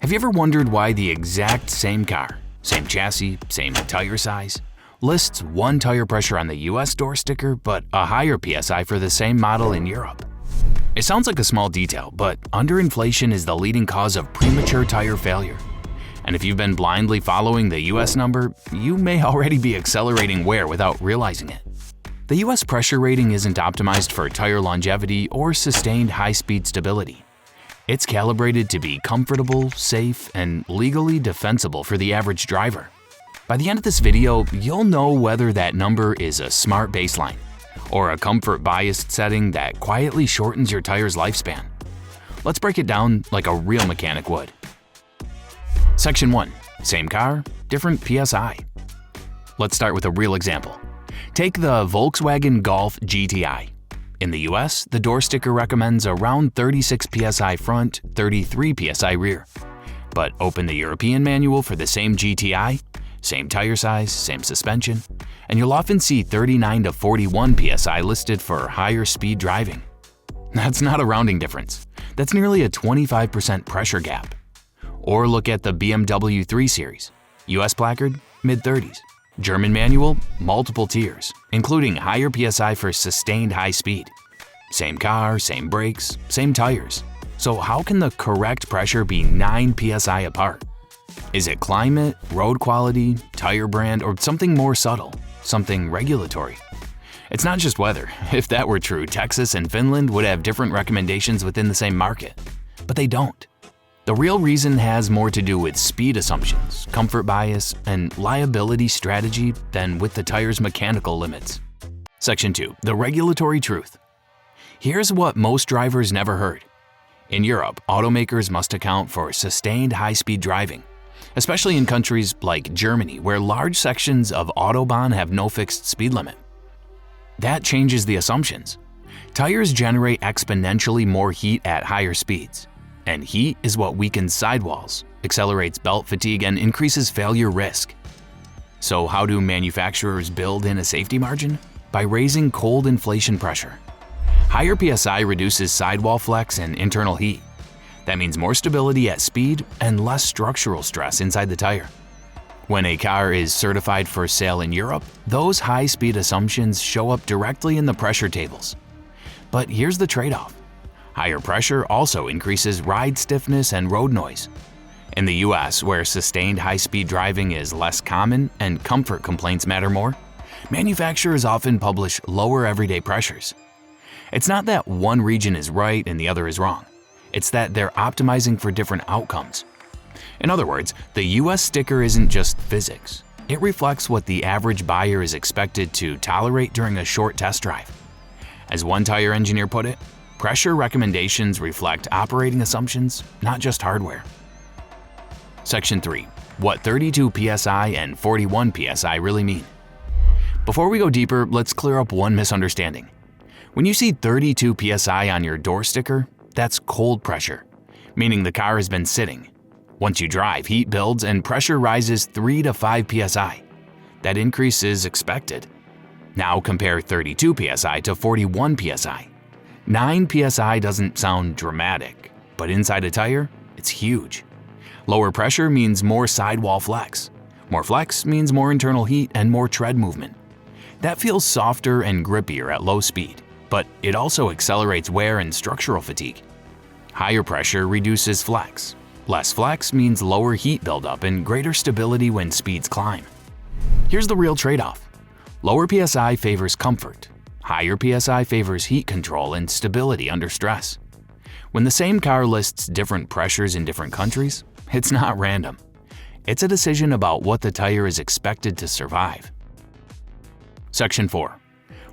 Have you ever wondered why the exact same car, same chassis, same tire size, lists one tire pressure on the US door sticker but a higher PSI for the same model in Europe? It sounds like a small detail, but underinflation is the leading cause of premature tire failure. And if you've been blindly following the US number, you may already be accelerating wear without realizing it. The US pressure rating isn't optimized for tire longevity or sustained high-speed stability. It's calibrated to be comfortable, safe, and legally defensible for the average driver. By the end of this video, you'll know whether that number is a smart baseline or a comfort-biased setting that quietly shortens your tire's lifespan. Let's break it down like a real mechanic would. Section 1. Same car, different PSI. Let's start with a real example. Take the Volkswagen Golf GTI. In the US, the door sticker recommends around 36 PSI front, 33 PSI rear. But open the European manual for the same GTI, same tire size, same suspension, and you'll often see 39 to 41 PSI listed for higher speed driving. That's not a rounding difference. That's nearly a 25% pressure gap. Or look at the BMW 3 Series. US placard, mid-30s. German manual, multiple tiers, including higher PSI for sustained high speed. Same car, same brakes, same tires. So how can the correct pressure be 9 PSI apart? Is it climate, road quality, tire brand, or something more subtle, something regulatory? It's not just weather. If that were true, Texas and Finland would have different recommendations within the same market. But they don't. The real reason has more to do with speed assumptions, comfort bias, and liability strategy than with the tire's mechanical limits. Section 2. The regulatory truth. Here's what most drivers never heard. In Europe, automakers must account for sustained high-speed driving, especially in countries like Germany, where large sections of Autobahn have no fixed speed limit. That changes the assumptions. Tires generate exponentially more heat at higher speeds. And heat is what weakens sidewalls, accelerates belt fatigue, and increases failure risk. So how do manufacturers build in a safety margin? By raising cold inflation pressure. Higher PSI reduces sidewall flex and internal heat. That means more stability at speed and less structural stress inside the tire. When a car is certified for sale in Europe, those high-speed assumptions show up directly in the pressure tables. But here's the trade-off. Higher pressure also increases ride stiffness and road noise. In the US, where sustained high-speed driving is less common and comfort complaints matter more, manufacturers often publish lower everyday pressures. It's not that one region is right and the other is wrong. It's that they're optimizing for different outcomes. In other words, the US sticker isn't just physics. It reflects what the average buyer is expected to tolerate during a short test drive. As one tire engineer put it, pressure recommendations reflect operating assumptions, not just hardware. Section 3. What 32 PSI and 41 PSI really mean. Before we go deeper, let's clear up one misunderstanding. When you see 32 PSI on your door sticker, that's cold pressure, meaning the car has been sitting. Once you drive, heat builds and pressure rises 3 to 5 PSI. That increase is expected. Now compare 32 PSI to 41 PSI. 9 PSI doesn't sound dramatic, but inside a tire, it's huge. Lower pressure means more sidewall flex. More flex means more internal heat and more tread movement. That feels softer and grippier at low speed, but it also accelerates wear and structural fatigue. Higher pressure reduces flex. Less flex means lower heat buildup and greater stability when speeds climb. Here's the real trade-off. Lower PSI favors comfort. Higher PSI favors heat control and stability under stress. When the same car lists different pressures in different countries, it's not random. It's a decision about what the tire is expected to survive. Section 4.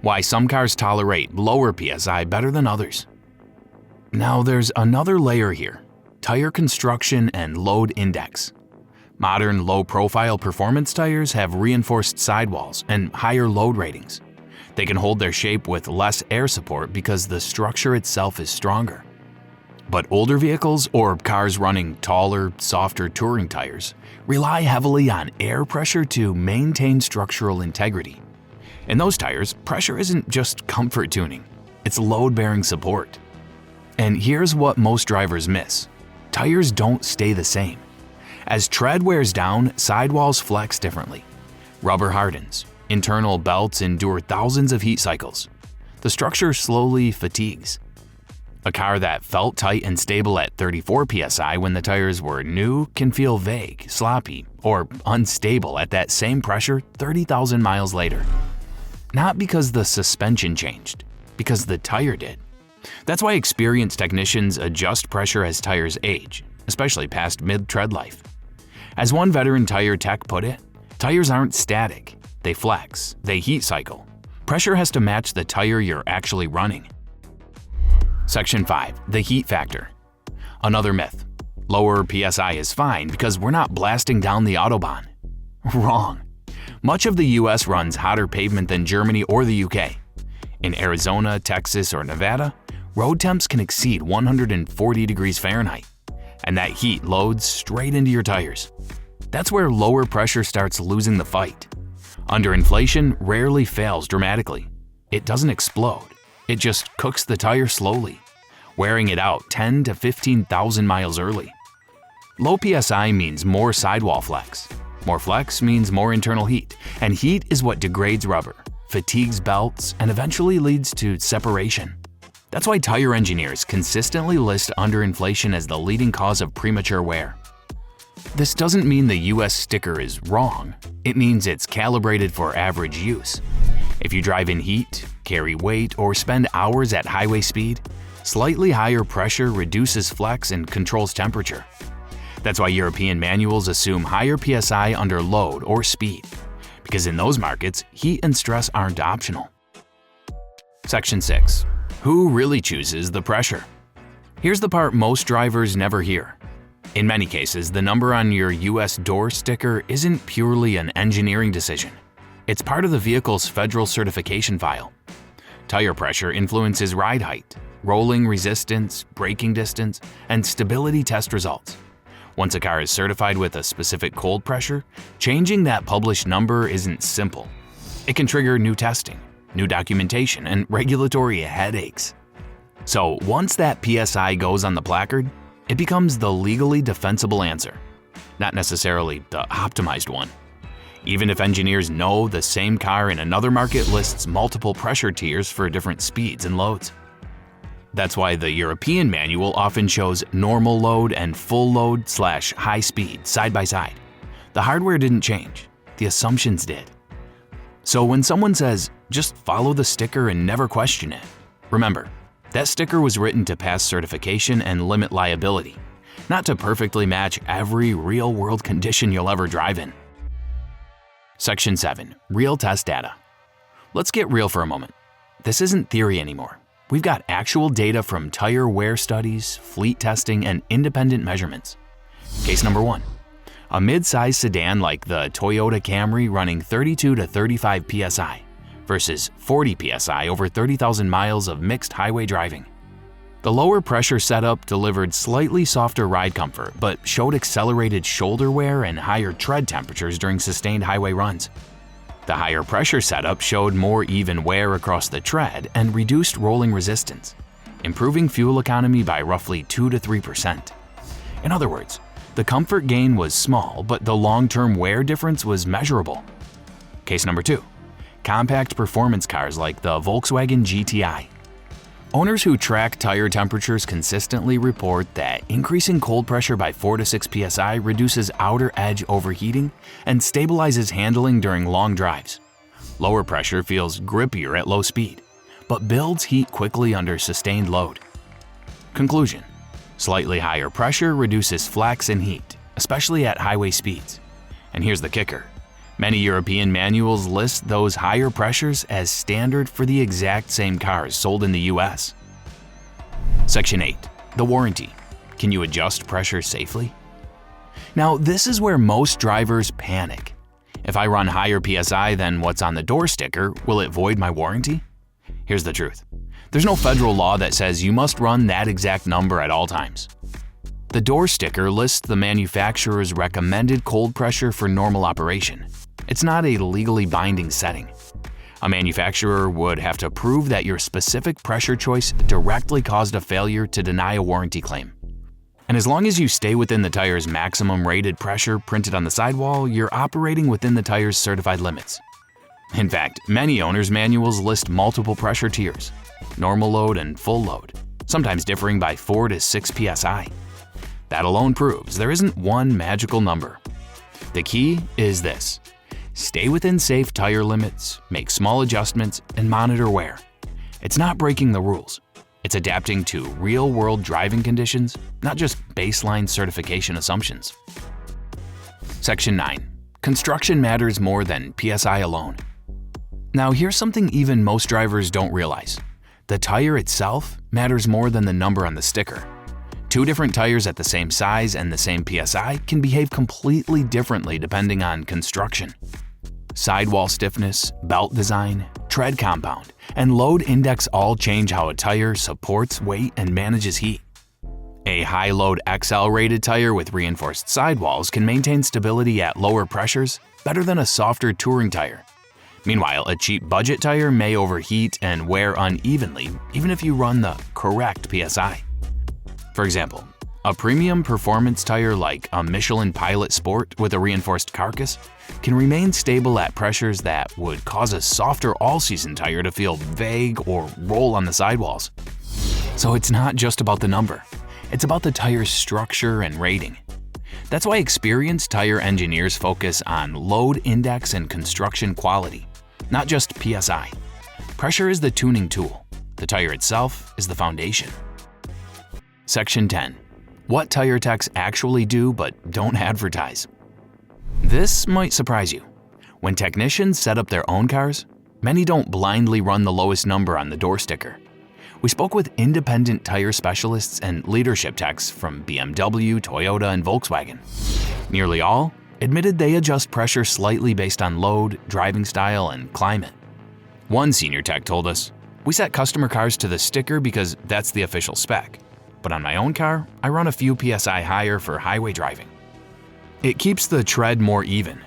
Why some cars tolerate lower PSI better than others. Now there's another layer here. Tire construction and load index. Modern low-profile performance tires have reinforced sidewalls and higher load ratings. They can hold their shape with less air support because the structure itself is stronger. But older vehicles or cars running taller, softer touring tires rely heavily on air pressure to maintain structural integrity. In those tires, pressure isn't just comfort tuning, it's load-bearing support. And here's what most drivers miss. tires don't stay the same. As tread wears down, sidewalls flex differently. Rubber hardens. Internal belts endure thousands of heat cycles. The structure slowly fatigues. A car that felt tight and stable at 34 PSI when the tires were new can feel vague, sloppy, or unstable at that same pressure 30,000 miles later. Not because the suspension changed, because the tire did. That's why experienced technicians adjust pressure as tires age, especially past mid-tread life. As one veteran tire tech put it, tires aren't static, they flex, they heat cycle. Pressure has to match the tire you're actually running. Section 5. The heat factor. Another myth. Lower PSI is fine because we're not blasting down the Autobahn. Wrong. Much of the US runs hotter pavement than Germany or the UK. In Arizona, Texas, or Nevada, road temps can exceed 140 degrees Fahrenheit, and that heat loads straight into your tires. That's where lower pressure starts losing the fight. Underinflation rarely fails dramatically. It doesn't explode. It just cooks the tire slowly, wearing it out 10 to 15,000 miles early. Low PSI means more sidewall flex. More flex means more internal heat, and heat is what degrades rubber, fatigues belts, and eventually leads to separation. That's why tire engineers consistently list underinflation as the leading cause of premature wear. This doesn't mean the US sticker is wrong. It means it's calibrated for average use. If you drive in heat, carry weight, or spend hours at highway speed, slightly higher pressure reduces flex and controls temperature. That's why European manuals assume higher PSI under load or speed, because in those markets, heat and stress aren't optional. Section 6. Who really chooses the pressure? Here's the part most drivers never hear. In many cases, the number on your US door sticker isn't purely an engineering decision. It's part of the vehicle's federal certification file. Tire pressure influences ride height, rolling resistance, braking distance, and stability test results. Once a car is certified with a specific cold pressure, changing that published number isn't simple. It can trigger new testing, new documentation, and regulatory headaches. So once that PSI goes on the placard, it becomes the legally defensible answer, not necessarily the optimized one. Even if engineers know the same car in another market lists multiple pressure tiers for different speeds and loads. That's why the European manual often shows normal load and full load / high speed side by side. The hardware didn't change, the assumptions did. So when someone says, just follow the sticker and never question it, remember, that sticker was written to pass certification and limit liability, not to perfectly match every real-world condition you'll ever drive in. Section 7. Real test data. Let's get real for a moment. This isn't theory anymore. We've got actual data from tire wear studies, fleet testing, and independent measurements. Case number 1. A mid-size sedan like the Toyota Camry running 32 to 35 PSI versus 40 PSI over 30,000 miles of mixed highway driving. The lower pressure setup delivered slightly softer ride comfort, but showed accelerated shoulder wear and higher tread temperatures during sustained highway runs. The higher pressure setup showed more even wear across the tread and reduced rolling resistance, improving fuel economy by roughly 2 to 3%. In other words, the comfort gain was small, but the long-term wear difference was measurable. Case number 2. Compact performance cars like the Volkswagen GTI. Owners who track tire temperatures consistently report that increasing cold pressure by 4 to 6 PSI reduces outer edge overheating and stabilizes handling during long drives. Lower pressure feels grippier at low speed, but builds heat quickly under sustained load. Conclusion: slightly higher pressure reduces flex and heat, especially at highway speeds. And here's the kicker: many European manuals list those higher pressures as standard for the exact same cars sold in the US. Section 8. The warranty. Can you adjust pressure safely? Now, this is where most drivers panic. If I run higher PSI than what's on the door sticker, will it void my warranty? Here's the truth. There's no federal law that says you must run that exact number at all times. The door sticker lists the manufacturer's recommended cold pressure for normal operation. It's not a legally binding setting. A manufacturer would have to prove that your specific pressure choice directly caused a failure to deny a warranty claim. And as long as you stay within the tire's maximum rated pressure printed on the sidewall, you're operating within the tire's certified limits. In fact, many owners' manuals list multiple pressure tiers, normal load and full load, sometimes differing by 4 to 6 PSI. That alone proves there isn't one magical number. The key is this: stay within safe tire limits, make small adjustments, and monitor wear. It's not breaking the rules. It's adapting to real-world driving conditions, not just baseline certification assumptions. Section 9. Construction matters more than PSI alone. Now here's something even most drivers don't realize. The tire itself matters more than the number on the sticker. Two different tires at the same size and the same PSI can behave completely differently depending on construction. Sidewall stiffness, belt design, tread compound, and load index all change how a tire supports weight and manages heat. A high-load XL-rated tire with reinforced sidewalls can maintain stability at lower pressures better than a softer touring tire. Meanwhile, a cheap budget tire may overheat and wear unevenly even if you run the correct PSI. For example, a premium performance tire like a Michelin Pilot Sport with a reinforced carcass can remain stable at pressures that would cause a softer all-season tire to feel vague or roll on the sidewalls. So it's not just about the number, it's about the tire's structure and rating. That's why experienced tire engineers focus on load index and construction quality, not just PSI. Pressure is the tuning tool. The tire itself is the foundation. Section 10. What tire techs actually do but don't advertise. This might surprise you. When technicians set up their own cars, many don't blindly run the lowest number on the door sticker. We spoke with independent tire specialists and leadership techs from BMW, Toyota, and Volkswagen. Nearly all admitted they adjust pressure slightly based on load, driving style, and climate. One senior tech told us, "We set customer cars to the sticker because that's the official spec. But on my own car, I run a few PSI higher for highway driving. It keeps the tread more even."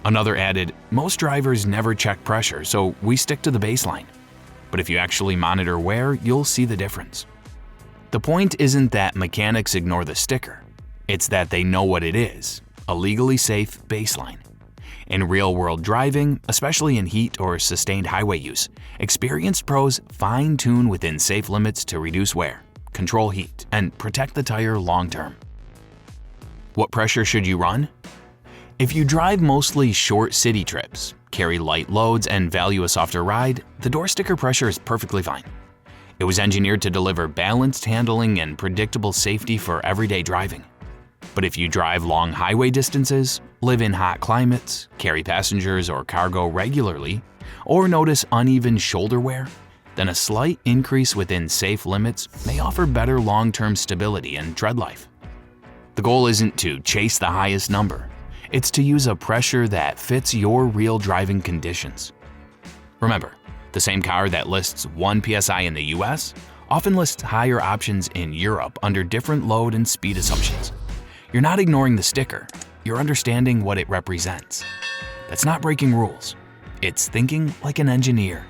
Another added, "Most drivers never check pressure, so we stick to the baseline. But if you actually monitor wear, you'll see the difference." The point isn't that mechanics ignore the sticker. It's that they know what it is, a legally safe baseline. In real-world driving, especially in heat or sustained highway use, experienced pros fine-tune within safe limits to reduce wear, control heat, and protect the tire long-term. What pressure should you run? If you drive mostly short city trips, carry light loads, and value a softer ride, the door sticker pressure is perfectly fine. It was engineered to deliver balanced handling and predictable safety for everyday driving. But if you drive long highway distances, live in hot climates, carry passengers or cargo regularly, or notice uneven shoulder wear, then a slight increase within safe limits may offer better long-term stability and tread life. The goal isn't to chase the highest number. It's to use a pressure that fits your real driving conditions. Remember, the same car that lists 1 PSI in the US often lists higher options in Europe under different load and speed assumptions. You're not ignoring the sticker, you're understanding what it represents. That's not breaking rules. It's thinking like an engineer.